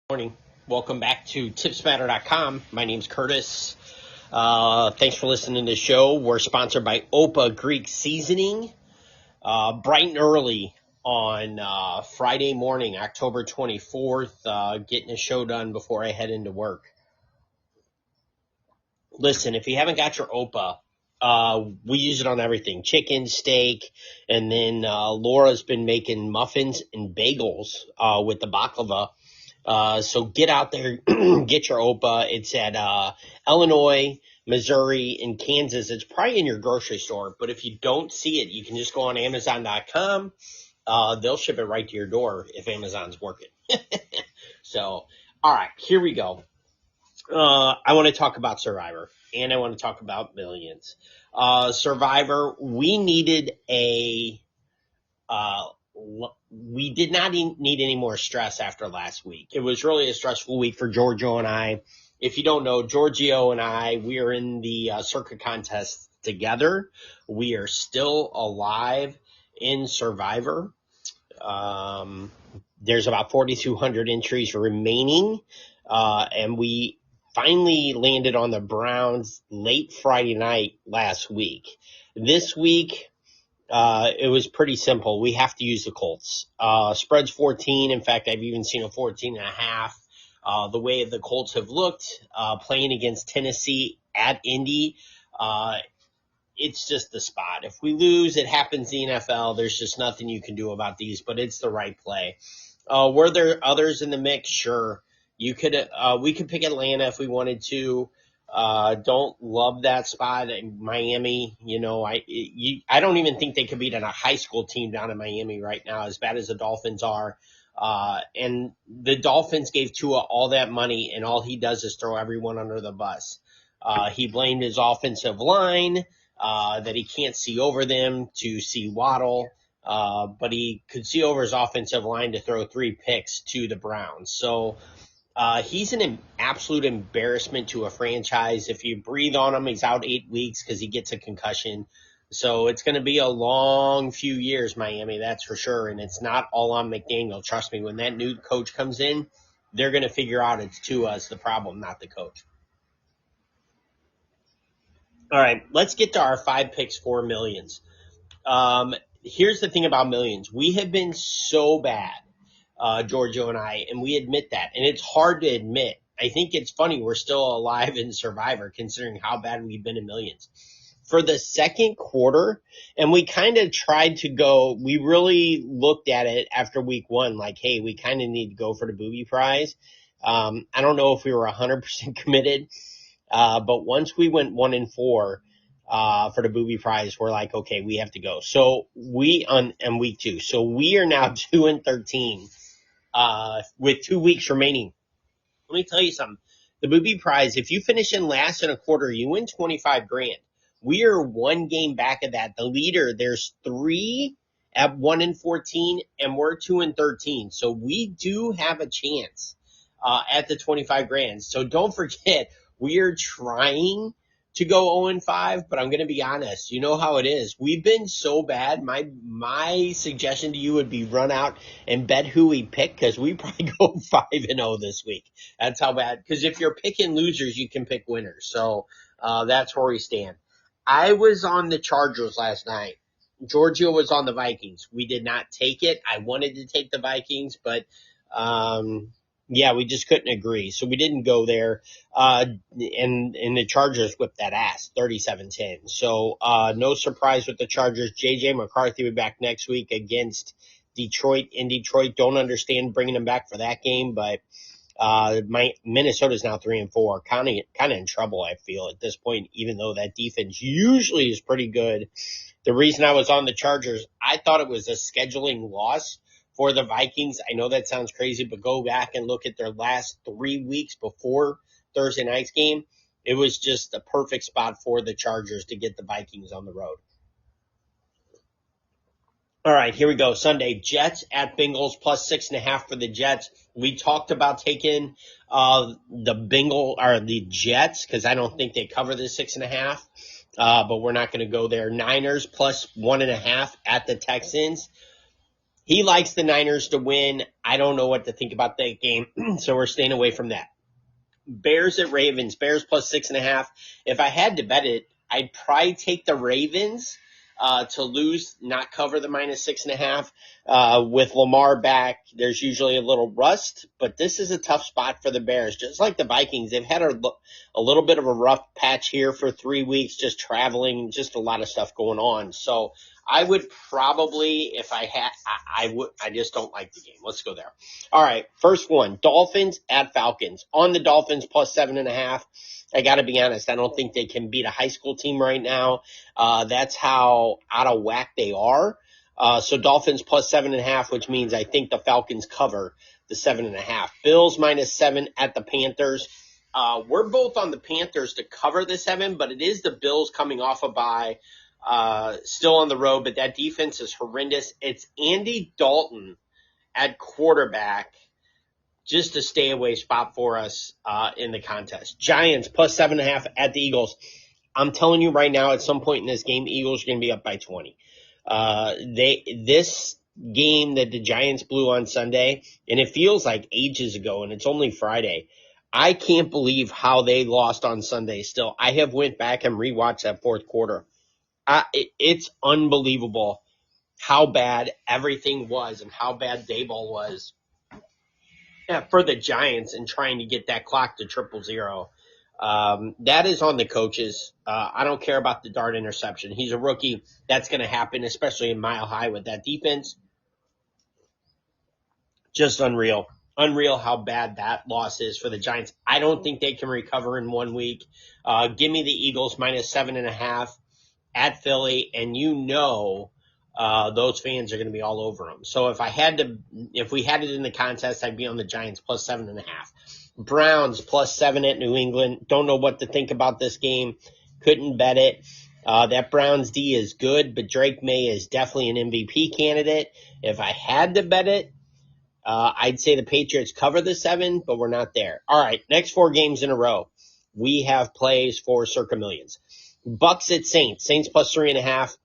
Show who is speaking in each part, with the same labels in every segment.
Speaker 1: Morning. Welcome back to tipsmatter.com. My name's Curtis. Thanks for listening to the show. We're sponsored by Opa Greek Seasoning. Bright and early on Friday morning, October 24th, getting the show done before I head into work. Listen, if you haven't got your Opa, we use it on everything. Chicken, steak, and then Laura's been making muffins and bagels with the baklava. So get out there, get your Opa. It's at Illinois, Missouri, and Kansas. It's probably in your grocery store, but if you don't see it, you can just go on Amazon.com. They'll ship it right to your door if Amazon's working. So, all right, here we go. I want to talk about Survivor, and I want to talk about Millions. Survivor, we needed we did not need any more stress after last week. It was really a stressful week for Giorgio and I. If you don't know, Giorgio and I, we are in the Circa contest together. We are still alive in Survivor. There's about 4,200 entries remaining, and we finally landed on the Browns late Friday night last week. This week, it was pretty simple. We have to use the Colts. Spread's 14. In fact, I've even seen a 14.5. The way the Colts have looked, playing against Tennessee at Indy, it's just the spot. If we lose, it happens in the NFL. There's just nothing you can do about these, but it's the right play. Were there others in the mix? Sure. We could pick Atlanta if we wanted to. Don't love that spot. Miami, I don't even think they could beat a high school team down in Miami right now, as bad as the Dolphins are. And the Dolphins gave Tua all that money, and all he does is throw everyone under the bus. He blamed his offensive line, that he can't see over them to see Waddle. But he could see over his offensive line to throw 3 picks to the Browns. So, he's an absolute embarrassment to a franchise. If you breathe on him, he's out 8 weeks because he gets a concussion. So it's going to be a long few years, Miami, that's for sure. And it's not all on McDaniel. Trust me, when that new coach comes in, they're going to figure out it's Tua's the problem, not the coach. All right, let's get to our 5 picks for Millions. Here's the thing about Millions. We have been so bad. Giorgio and I, and we admit that. And it's hard to admit. I think it's funny we're still alive in Survivor considering how bad we've been in Millions. For the second quarter, and we kind of tried to go, we really looked at it after week 1, like, hey, we kind of need to go for the booby prize. I don't know if we were 100% committed, but once we went 1-4, for the booby prize, we're like, okay, we have to go. So on week 2. So we are now 2-13. With 2 weeks remaining. Let me tell you something. The booby prize, if you finish in last in a quarter, you win $25,000. We are 1 game back of that. The leader, there's 3 at 1-14, and we're 2-13. So we do have a chance at the $25,000. So don't forget, we are trying to go 0-5, but I'm going to be honest. You know how it is. We've been so bad. My suggestion to you would be run out and bet who we pick, because we probably go 5-0 this week. That's how bad. Because if you're picking losers, you can pick winners. So that's where we stand. I was on the Chargers last night. Giorgio was on the Vikings. We did not take it. I wanted to take the Vikings, but yeah, we just couldn't agree. So we didn't go there. And the Chargers whipped that ass, 37-10. So no surprise with the Chargers. J.J. McCarthy will be back next week against Detroit. In Detroit, don't understand bringing him back for that game, but Minnesota's now 3-4. Kind of in trouble, I feel, at this point, even though that defense usually is pretty good. The reason I was on the Chargers, I thought it was a scheduling loss for the Vikings. I know that sounds crazy, but go back and look at their last 3 weeks before Thursday night's game. It was just a perfect spot for the Chargers to get the Vikings on the road. All right, here we go. Sunday, Jets at Bengals plus 6.5 for the Jets. We talked about taking the Jets because I don't think they cover the 6.5, but we're not going to go there. Niners plus 1.5 at the Texans. He likes the Niners to win. I don't know what to think about that game, so we're staying away from that. Bears at Ravens. Bears plus 6.5. If I had to bet it, I'd probably take the Ravens to lose, not cover the minus 6.5. With Lamar back, there's usually a little rust, but this is a tough spot for the Bears. Just like the Vikings, they've had a little bit of a rough patch here for 3 weeks, just traveling, just a lot of stuff going on. So I would probably, if I had, I just don't like the game. Let's go there. All right, first one, Dolphins at Falcons. On the Dolphins plus 7.5. I got to be honest, I don't think they can beat a high school team right now. That's how out of whack they are. So Dolphins plus 7.5, which means I think the Falcons cover the 7.5. Bills minus 7 at the Panthers. We're both on the Panthers to cover the 7, but it is the Bills coming off a bye. Still on the road, but that defense is horrendous. It's Andy Dalton at quarterback, just a stay away spot for us in the contest. Giants plus 7.5 at the Eagles. I'm telling you right now, at some point in this game, Eagles are going to be up by 20. This game that the Giants blew on Sunday, and it feels like ages ago, and it's only Friday. I can't believe how they lost on Sunday still. I have went back and rewatched that fourth quarter. It's unbelievable how bad everything was and how bad Daboll was for the Giants and trying to get that clock to 000. That is on the coaches. I don't care about the dart interception. He's a rookie. That's going to happen, especially in Mile High with that defense. Just unreal. Unreal how bad that loss is for the Giants. I don't think they can recover in 1 week. Give me the Eagles minus 7.5 at Philly, and those fans are going to be all over them. So if we had it in the contest, I'd be on the Giants plus 7.5. Browns plus 7 at New England. Don't know what to think about this game. Couldn't bet it. That Browns D is good, but Drake May is definitely an MVP candidate. If I had to bet it, I'd say the Patriots cover the 7, but we're not there. All right, next 4 games in a row. We have plays for Circa Millions. Bucks at Saints. Saints plus 3.5.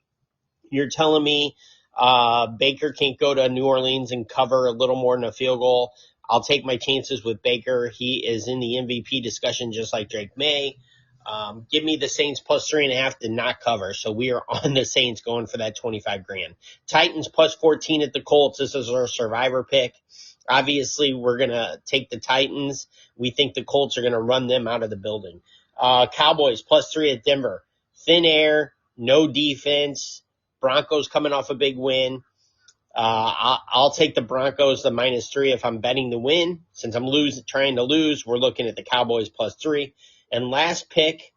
Speaker 1: You're telling me Baker can't go to New Orleans and cover a little more than a field goal? I'll take my chances with Baker. He is in the MVP discussion just like Drake May. Give me the Saints plus 3.5 to not cover. So we are on the Saints going for that $25,000. Titans plus 14 at the Colts. This is our survivor pick. Obviously, we're going to take the Titans. We think the Colts are going to run them out of the building. Cowboys plus 3 at Denver. Thin air, no defense. Broncos coming off a big win. I'll take the Broncos, the minus 3 if I'm betting the win. Since I'm trying to lose, we're looking at the Cowboys plus 3. And last pick,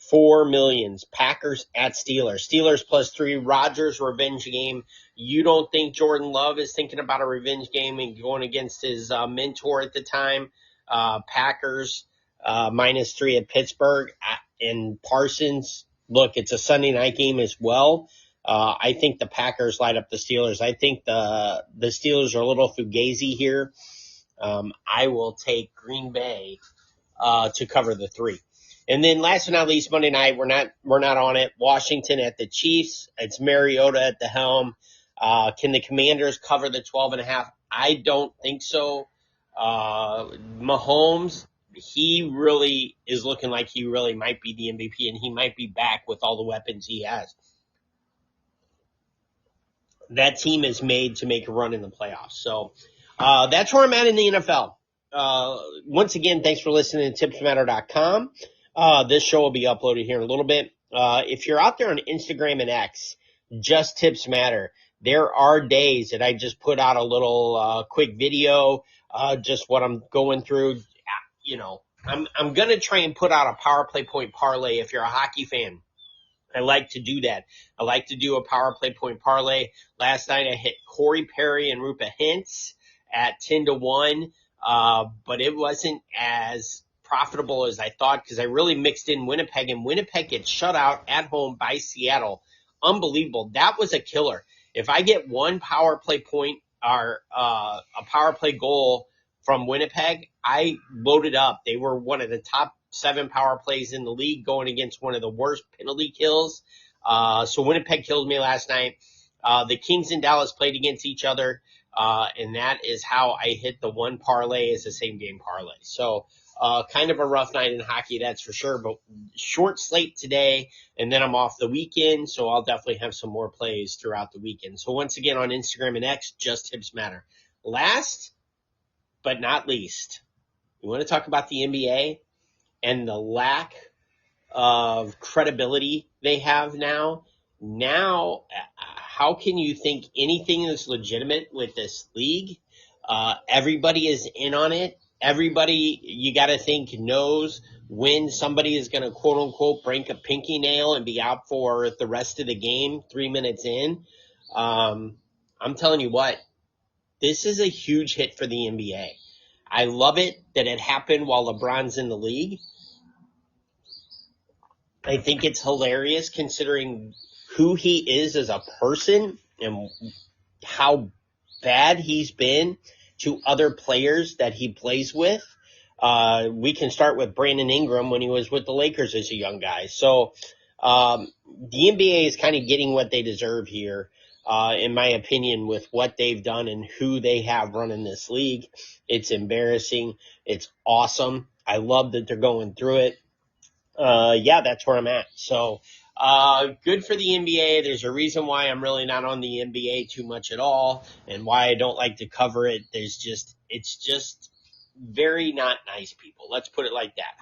Speaker 1: 4 millions. Packers at Steelers. Steelers plus 3. Rodgers revenge game. You don't think Jordan Love is thinking about a revenge game and going against his mentor at the time? Packers minus 3 at Pittsburgh. And Parsons, look, it's a Sunday night game as well. I think the Packers light up the Steelers. I think the Steelers are a little fugazi here. I will take Green Bay to cover the 3. And then last but not least, Monday night, we're not on it. Washington at the Chiefs. It's Mariota at the helm. Can the Commanders cover the 12.5? I don't think so. Mahomes, he really is looking like he really might be the MVP, and he might be back with all the weapons he has. That team is made to make a run in the playoffs. So that's where I'm at in the NFL. Once again, thanks for listening to tipsmatter.com. This show will be uploaded here in a little bit. If you're out there on Instagram and X, just Tips Matter. There are days that I just put out a little quick video, just what I'm going through. I'm going to try and put out a power play point parlay if you're a hockey fan. I like to do that. I like to do a power play point parlay. Last night I hit Corey Perry and Rupa Hintz at 10-1, but it wasn't as profitable as I thought because I really mixed in Winnipeg, and Winnipeg gets shut out at home by Seattle. Unbelievable. That was a killer. If I get one power play point or a power play goal from Winnipeg, I loaded up. They were one of the top 7 power plays in the league going against one of the worst penalty kills. So Winnipeg killed me last night. The Kings and Dallas played against each other, and that is how I hit the one parlay as a same game parlay. So kind of a rough night in hockey, that's for sure, but short slate today, and then I'm off the weekend, so I'll definitely have some more plays throughout the weekend. So once again on Instagram and X, just tips matter. Last but not least, we want to talk about the NBA and the lack of credibility they have now. Now, how can you think anything is legitimate with this league? Everybody is in on it. Everybody, you got to think, knows when somebody is going to quote unquote break a pinky nail and be out for the rest of the game 3 minutes in. I'm telling you what, this is a huge hit for the NBA. I love it that it happened while LeBron's in the league. I think it's hilarious considering who he is as a person and how bad he's been to other players that he plays with. We can start with Brandon Ingram when he was with the Lakers as a young guy. So the NBA is kind of getting what they deserve here, in my opinion, with what they've done and who they have running this league. It's embarrassing. It's awesome. I love that they're going through it. Yeah, that's where I'm at. So, good for the NBA. There's a reason why I'm really not on the NBA too much at all and why I don't like to cover it. It's just very not nice people. Let's put it like that.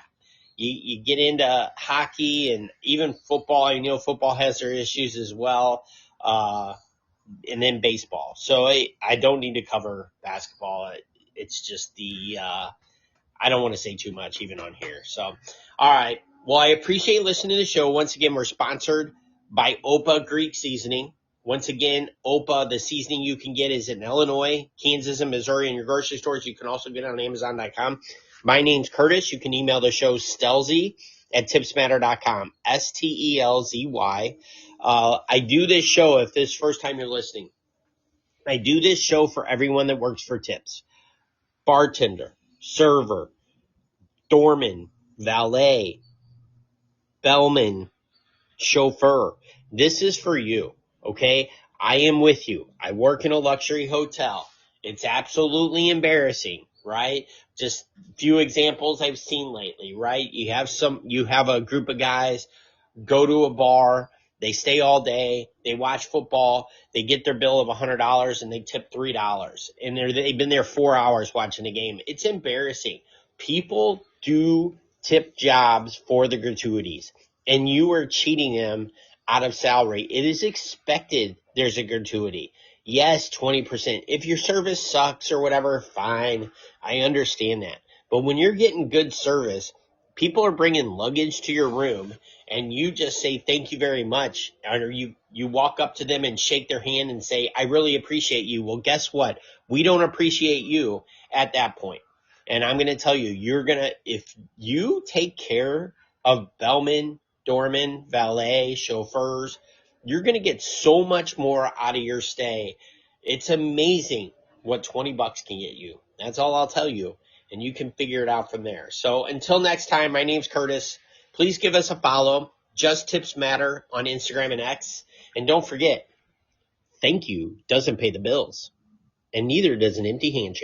Speaker 1: You get into hockey and even football. I know football has their issues as well. And then baseball. So I don't need to cover basketball. It's just I don't want to say too much even on here. So, all right. Well, I appreciate listening to the show. Once again, we're sponsored by Opa Greek Seasoning. Once again, Opa, the seasoning you can get is in Illinois, Kansas, and Missouri in your grocery stores. You can also get it on Amazon.com. My name's Curtis. You can email the show stelzy@tipsmatter.com, STELZY. I do this show, if this is the first time you're listening, I do this show for everyone that works for tips. Bartender, server, doorman, valet, bellman, chauffeur. This is for you, okay? I am with you. I work in a luxury hotel. It's absolutely embarrassing, right? Just a few examples I've seen lately, right? You have a group of guys go to a bar, they stay all day, they watch football, they get their bill of $100 and they tip $3. And they've been there 4 hours watching the game. It's embarrassing. People do tip jobs for the gratuities, and you are cheating them out of salary. It is expected there's a gratuity. Yes, 20%. If your service sucks or whatever, fine. I understand that. But when you're getting good service, people are bringing luggage to your room, and you just say thank you very much, or you walk up to them and shake their hand and say, I really appreciate you. Well, guess what? We don't appreciate you at that point. And I'm going to tell you, if you take care of bellmen, doormen, valet, chauffeurs, you're going to get so much more out of your stay. It's amazing what $20 can get you. That's all I'll tell you. And you can figure it out from there. So until next time, my name's Curtis. Please give us a follow. Just Tips Matter on Instagram and X. And don't forget, thank you doesn't pay the bills. And neither does an empty handshake.